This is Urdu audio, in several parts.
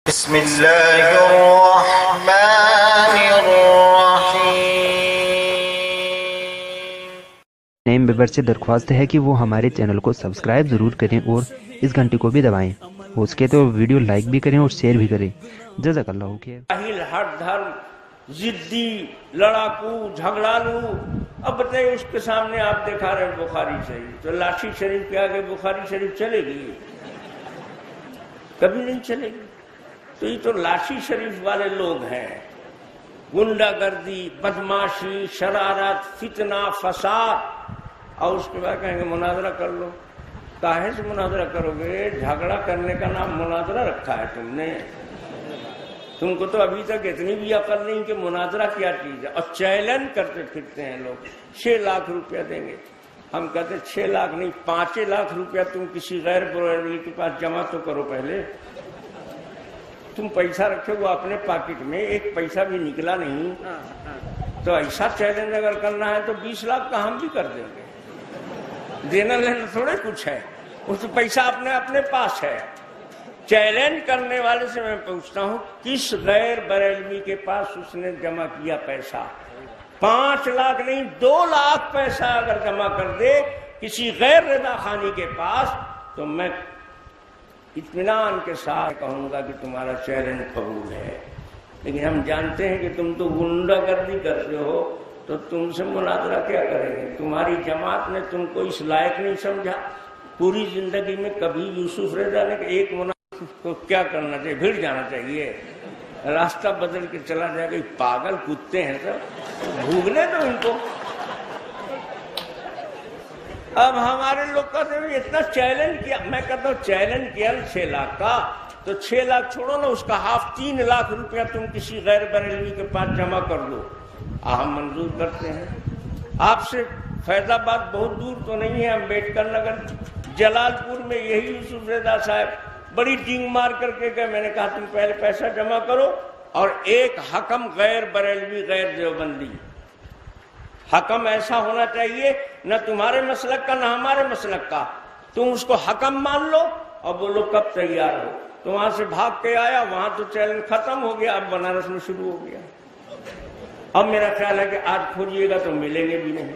بسم اللہ الرحمن الرحیم۔ نئے ممبر سے درخواست ہے کہ وہ ہمارے چینل کو سبسکرائب ضرور کریں اور اس گھنٹی کو بھی دبائیں، ہو سکے تو ویڈیو لائک بھی کریں اور شیئر بھی کریں۔ جزاک اللہ خیر۔ ہر دھرم ضدی، لڑاکو، جھگڑالو، اب بتائیے اس کے سامنے آپ دکھا رہے ہیں بخاری شریف، تو لاشی شریف کے آگے بخاری شریف چلے گی؟ کبھی نہیں چلے گی۔ تو یہ تو لاشی شریف والے لوگ ہیں، گنڈا گردی، بدماشی، شرارت، فتنہ، فساد، اور اس کے بعد کہیں گے مناظرہ کر لو۔ کاہے سے مناظرہ کرو گے؟ جھگڑا کرنے کا نام مناظرہ رکھا ہے تم نے؟ تم کو تو ابھی تک اتنی بھی عقل نہیں کہ مناظرہ کیا چیز ہے، اور چیلنج کرتے پھرتے ہیں لوگ۔ 6 لاکھ روپیہ دیں گے، ہم کہتے 6 لاکھ نہیں، 5 لاکھ روپیہ تم کسی غیر برولی کے پاس جمع تو کرو پہلے۔ تم پیسہ رکھے وہ اپنے پاکٹ میں، ایک پیسہ بھی نکلا نہیں، تو ایسا چیلنج اگر کرنا ہے تو 20 لاکھ کا ہم بھی کر دیں گے۔ دینا لینا تھوڑے کچھ ہے، اس پیسہ اپنے پاس ہے۔ چیلنج کرنے والے سے میں پوچھتا ہوں، کس غیر بریلوی کے پاس اس نے جمع کیا پیسہ؟ 5 لاکھ نہیں، 2 لاکھ پیسہ اگر جمع کر دے کسی غیر رضا خانی کے پاس، تو میں اطمینان کے ساتھ کہوں گا کہ تمہارا چیلنج قبول ہے۔ لیکن ہم جانتے ہیں کہ تم تو غنڈہ گردی کرتے ہو، تو تم سے مناظرہ کیا کریں گے؟ تمہاری جماعت نے تم کو اس لائق نہیں سمجھا۔ پوری زندگی میں کبھی یوسف رضا نے ایک مناظرہ کو کیا کرنا چاہیے؟ بھیڑ جانا چاہیے، راستہ بدل کے چلا جائے گا۔ پاگل کتے ہیں سب، بھوگنے دو ان کو۔ اب ہمارے لوگ کہتے ہیں اتنا چیلنج کیا، میں کہتا ہوں چیلنج کیا 6 لاکھ کا، تو 6 لاکھ چھوڑو نا، اس کا ہاف 3 لاکھ روپیہ تم کسی غیر بریلوی کے پاس جمع کر دو، ہم منظور کرتے ہیں۔ آپ سے فیض آباد بہت دور تو نہیں ہے، امبیڈکر نگر جلال پور میں یہی یوسف رضا صاحب بڑی ڈینگ مار کر کے گئے۔ میں نے کہا تم پہلے پیسہ جمع کرو، اور ایک حکم غیر بریلوی، غیر دیوبندی حکم ایسا ہونا چاہیے، نہ تمہارے مسلک کا نہ ہمارے مسلک کا، تم اس کو حکم مان لو اور بولو کب تیار ہو۔ تو وہاں سے بھاگ کے آیا، وہاں تو چیلنج ختم ہو گیا، اب بنارس میں شروع ہو گیا۔ اب میرا خیال ہے کہ آج کھوجیے گا تو ملیں گے بھی نہیں۔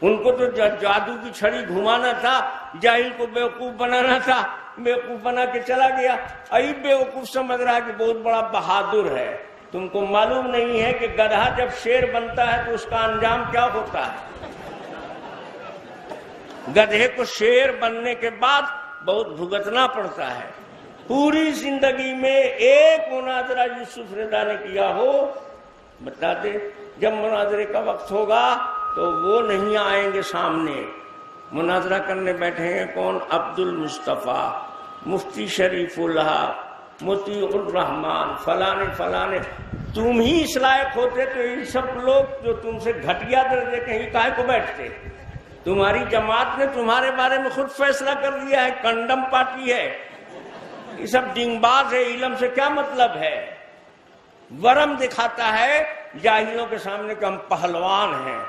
ان کو تو جادو کی چھڑی گھمانا تھا، جاہل کو بیوقوف بنانا تھا، بیوقوف بنا کے چلا گیا۔ ای بیوقوف سمجھ رہا ہے کہ بہت بڑا بہادر ہے۔ تم کو معلوم نہیں ہے کہ گدھا جب شیر بنتا ہے تو اس کا انجام کیا ہوتا ہے۔ گدھے کو شیر بننے کے بعد بہت بھگتنا پڑتا ہے۔ پوری زندگی میں ایک مناظرہ یوسف رضا نے کیا ہو بتا دے؟ جب مناظرے کا وقت ہوگا تو وہ نہیں آئیں گے سامنے۔ مناظرہ کرنے بیٹھے ہیں کون؟ عبد المصطفیٰ، مفتی شریف اللہ، مطیع الرحمان، فلانے فلانے۔ تم ہی اس لائق ہوتے تو یہ سب لوگ جو تم سے گھٹیا درجے کے ہی کاہے کو بیٹھتے؟ تمہاری جماعت نے تمہارے بارے میں خود فیصلہ کر لیا ہے، کنڈم پارٹی ہے، یہ سب ڈنگ باز ہے۔ علم سے کیا مطلب ہے؟ ورم دکھاتا ہے جاہلوں کے سامنے کہ ہم پہلوان ہیں۔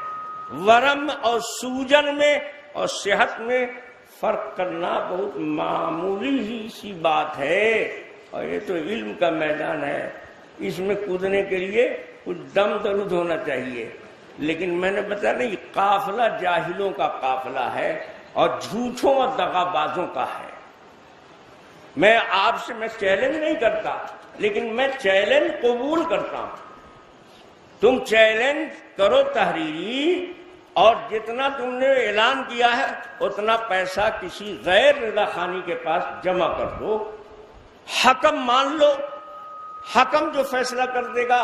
ورم اور سوجن میں اور صحت میں فرق کرنا بہت معمولی ہی سی بات ہے، اور یہ تو علم کا میدان ہے، اس میں کودنے کے لیے کچھ دم درود ہونا چاہیے۔ لیکن میں نے بتایا نہیں، قافلہ جاہلوں کا قافلہ ہے اور جھوٹوں اور دغا بازوں کا ہے۔ میں آپ سے چیلنج نہیں کرتا، لیکن میں چیلنج قبول کرتا ہوں۔ تم چیلنج کرو تحریری، اور جتنا تم نے اعلان کیا ہے اتنا پیسہ کسی غیر رضا خانی کے پاس جمع کر دو، حکم مان لو۔ حکم جو فیصلہ کر دے گا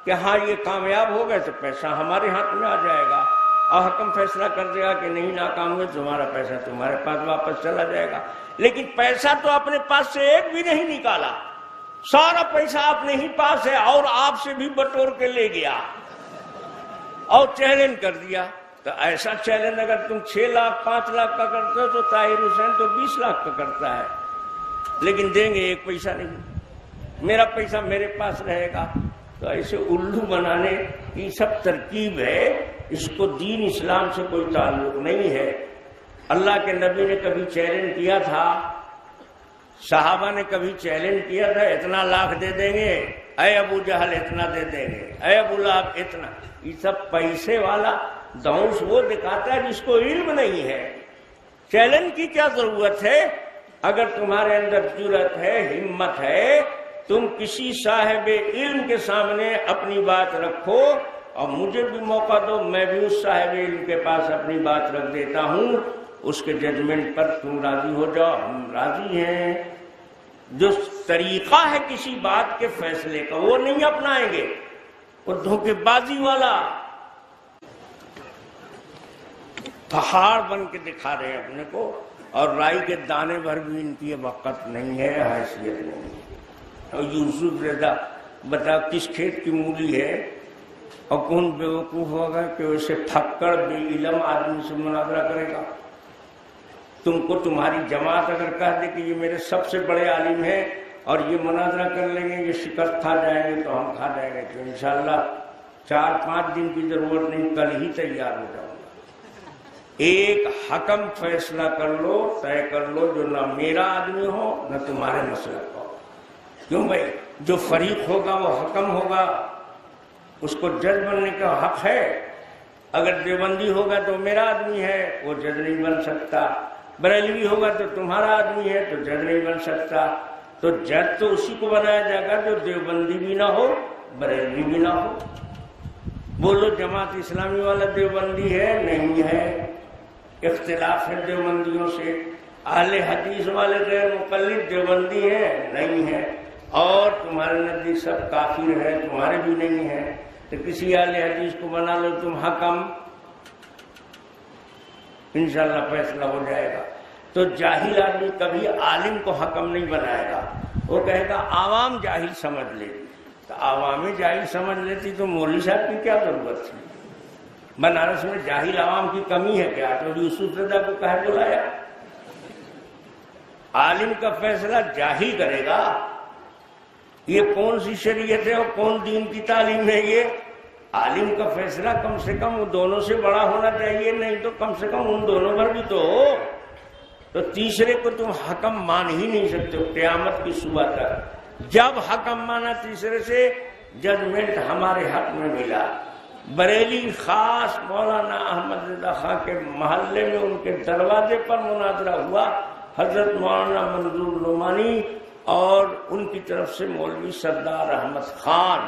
کہ ہاں یہ کامیاب ہو گئے تو پیسہ ہمارے ہاتھ میں آ جائے گا، اور حکم فیصلہ کر دے گا کہ نہیں ناکام ہوئے، تمہارا پیسہ تمہارے پاس واپس چلا جائے گا۔ لیکن پیسہ تو اپنے پاس سے ایک بھی نہیں نکالا، سارا پیسہ اپنے ہی پاس ہے، اور آپ سے بھی بٹور کے لے گیا اور چیلنج کر دیا۔ تو ایسا چیلنج اگر تم 6 لاکھ 5 لاکھ کا کرتے ہو تو طاہر حسین تو 20 لاکھ کا کرتا ہے، لیکن دیں گے ایک پیسہ نہیں، میرا پیسہ میرے پاس رہے گا۔ تو ایسے الو بنانے کی سب ترکیب ہے، اس کو دین اسلام سے کوئی تعلق نہیں ہے۔ اللہ کے نبی نے کبھی چیلنج کیا تھا صحابہ نے کبھی چیلنج کیا تھا اتنا لاکھ دے دیں گے، اے ابو جہل اتنا دے دیں گے، اے ابو لہب اتنا؟ یہ سب پیسے والا دھونس وہ دکھاتا ہے جس کو علم نہیں ہے۔ چیلنج کی کیا ضرورت ہے؟ اگر تمہارے اندر جرأت ہے، ہمت ہے، تم کسی صاحب علم کے سامنے اپنی بات رکھو اور مجھے بھی موقع دو، میں بھی اس صاحب علم کے پاس اپنی بات رکھ دیتا ہوں، اس کے ججمنٹ پر تم راضی ہو جاؤ، ہم راضی ہیں۔ جو طریقہ ہے کسی بات کے فیصلے کا وہ نہیں اپنائیں گے، وہ دھوکے بازی والا پہاڑ بن کے دکھا رہے ہیں اپنے کو، اور رائی کے دانے بھر بھی ان کی وقت نہیں ہے، حیثیت نہیں ہے۔ اور یوسف رضا بتا کس کھیت کی مولی ہے، اور کون بیوقوف ہوگا کہ اسے پھکڑ بے علم آدمی سے مناظرہ کرے گا؟ تم کو تمہاری جماعت اگر کہہ دے کہ یہ میرے سب سے بڑے عالم ہیں اور یہ مناظرہ کر لیں گے، یہ شکست کھا جائیں گے تو ہم کھا جائیں گے، تو انشاءاللہ 4-5 دن کی ضرورت نہیں، کل ہی تیار ہو جاؤں گا۔ ایک حکم فیصلہ کر لو، طے کر لو، جو نہ میرا آدمی ہو نہ تمہارے مسلک ہو۔ کیوں بھائی؟ جو فریق ہوگا وہ حکم ہوگا، اس کو جج بننے کا حق ہے۔ اگر دیوبندی ہوگا تو میرا آدمی ہے، وہ جج نہیں بن سکتا۔ بریلوی ہوگا تو تمہارا آدمی ہے، تو جج نہیں بن سکتا۔ تو جج تو اسی کو بنایا جائے گا جو دیوبندی بھی نہ ہو، بریلوی بھی نہ ہو۔ بولو جماعت اسلامی والا دیوبندی ہے؟ نہیں ہے، اختلاف ہے دیوبندیوں سے۔ اہل حدیث والے غیر مقلد دیوبندی ہیں؟ نہیں ہے۔ اور تمہارے نزدیک سب کافر ہیں، تمہارے بھی نہیں ہیں، تو کسی اہل حدیث کو بنا لو تم حکم، انشاءاللہ فیصلہ ہو جائے گا۔ تو جاہل آدمی کبھی عالم کو حکم نہیں بنائے گا، وہ کہے گا عوام جاہل سمجھ لے۔ تو عوام جاہل سمجھ لیتی تو مولوی صاحب کی کیا ضرورت تھی؟ بنارس میں جاہل عوام کی کمی ہے کیا؟ تو یوسف رضا کو کہے بلایا؟ عالم کا فیصلہ جاہل کرے گا۔ یہ کون سی شریعت ہے اور کون دین کی تعلیم ہے؟ یہ عالم کا فیصلہ کم سے کم وہ دونوں سے بڑا ہونا چاہیے، نہیں تو کم سے کم ان دونوں پر بھی تو ہو۔ تو تیسرے کو تم حکم مان ہی نہیں سکتے قیامت کی صبح تک۔ جب حکم مانا تیسرے سے، ججمنٹ ہمارے حق میں ملا۔ بریلی خاص مولانا احمد رضا خان کے محلے میں ان کے دروازے پر مناظرہ ہوا، حضرت مولانا منظور نعمانی اور ان کی طرف سے مولوی سردار احمد خان،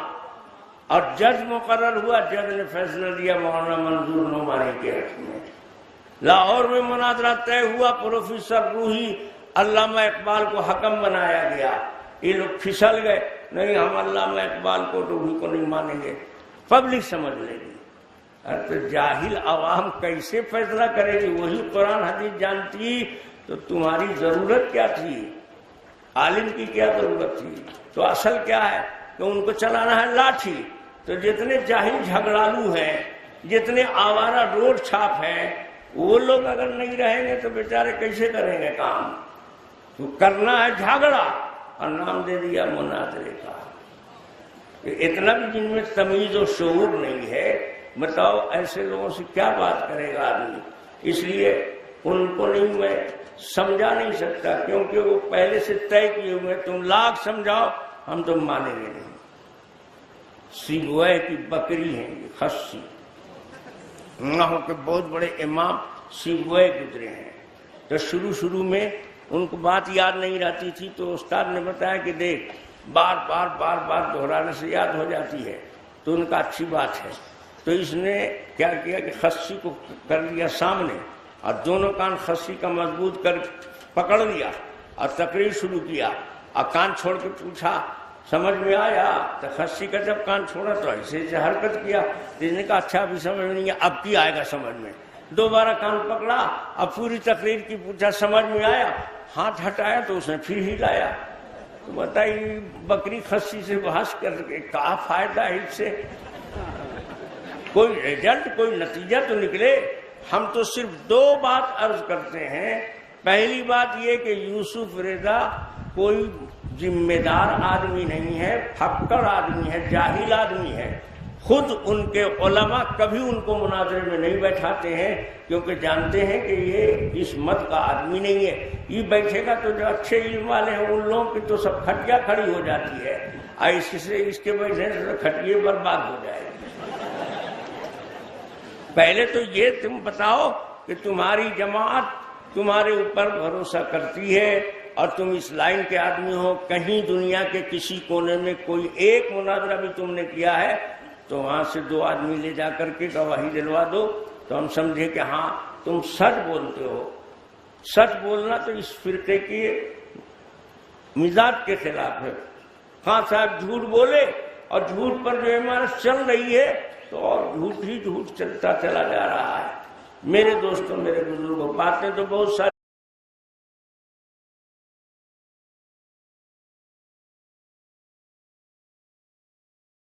اور جج مقرر ہوا، جج نے فیصلہ دیا مولانا منظور نعمانی کے حق میں۔ لاہور میں مناظرہ طے ہوا، پروفیسر روحی علامہ اقبال کو حکم بنایا گیا۔ یہ لوگ پھسل گئے، نہیں ہم علامہ اقبال کو روحی کو نہیں مانیں گے، پبلک سمجھ لے گی۔ تو جاہل عوام کیسے فیصلہ کرے گی؟ وہی قرآن حدیث جانتی تو تمہاری ضرورت کیا تھی؟ عالم کی کیا ضرورت تھی؟ تو اصل کیا ہے کہ ان کو چلانا ہے لاٹھی۔ تو جتنے جاہل جھگڑالو ہیں، جتنے آوارہ روڈ چھاپ ہیں، وہ لوگ اگر نہیں رہیں گے تو بیچارے کیسے کریں گے کام؟ تو کرنا ہے جھگڑا، اور نام دے دیا مناظرے کا۔ اتنا بھی جن میں تمیز و شعور نہیں ہے، بتاؤ ایسے لوگوں سے کیا بات کرے گا آدمی؟ اس لیے ان کو نہیں میں سمجھا نہیں سکتا، کیونکہ وہ پہلے سے طے کیے ہوئے، تم لاکھ سمجھاؤ ہم تو مانیں گے نہیں۔ سیگوئے کی بکری ہیں یہ خصی، نہ ہو کہ بہت بڑے امام سیگوئے گزرے ہیں۔ تو شروع میں ان کو بات یاد نہیں رہتی تھی، تو استاد نے بتایا کہ دیکھ بار بار دہرانے سے یاد ہو جاتی ہے، تو ان کا اچھی بات ہے۔ تو اس نے کیا کیا کہ خصی کو کر لیا سامنے، اور دونوں کان خصی کا مضبوط کر پکڑ لیا اور تقریر شروع کیا، اور کان چھوڑ کے پوچھا سمجھ میں آیا؟ تو خصی کا جب کان چھوڑا تو ایسے حرکت کیا، اس نے کہا اچھا ابھی سمجھ میں نہیں ہے، اب کی آئے گا سمجھ میں۔ دوبارہ کان پکڑا، اب پوری تقریر کی پوچھا سمجھ میں آیا؟ ہاتھ ہٹایا تو اس نے پھر ہلایا۔ تو بتائیے بکری خصی سے بحث کر کے کیا فائدہ ہے اس سے؟ کوئی ریزلٹ، کوئی نتیجہ تو نکلے؟ ہم تو صرف 2 بات عرض کرتے ہیں۔ پہلی بات یہ کہ یوسف رضا کوئی ذمہ دار آدمی نہیں ہے، پھکڑ آدمی ہے، جاہل آدمی ہے۔ خود ان کے علماء کبھی ان کو مناظرے میں نہیں بیٹھاتے ہیں، کیونکہ جانتے ہیں کہ یہ اس مت کا آدمی نہیں ہے۔ یہ بیٹھے گا تو جو اچھے علم والے ہیں ان لوگوں کی تو سب کھٹیا کھڑی ہو جاتی ہے، اور اس کے بیٹھنے سے کھٹیے برباد ہو جائے گی۔ پہلے تو یہ تم بتاؤ کہ تمہاری جماعت تمہارے اوپر بھروسہ کرتی ہے اور تم اس لائن کے آدمی ہو، کہیں دنیا کے کسی کونے میں کوئی ایک مناظرہ بھی تم نے کیا ہے تو وہاں سے 2 آدمی لے جا کر کے گواہی دلوا دو تو ہم سمجھے کہ ہاں تم سچ بولتے ہو۔ سچ بولنا تو اس فرقے کی مزاج کے خلاف ہے۔ خان صاحب جھوٹ بولے اور جھوٹ پر جو عمارت چل رہی ہے تو اور جھوٹ ہی جھوٹ چلتا چلا جا رہا ہے۔ میرے دوستوں، میرے بزرگوں، باتیں تو بہت ساری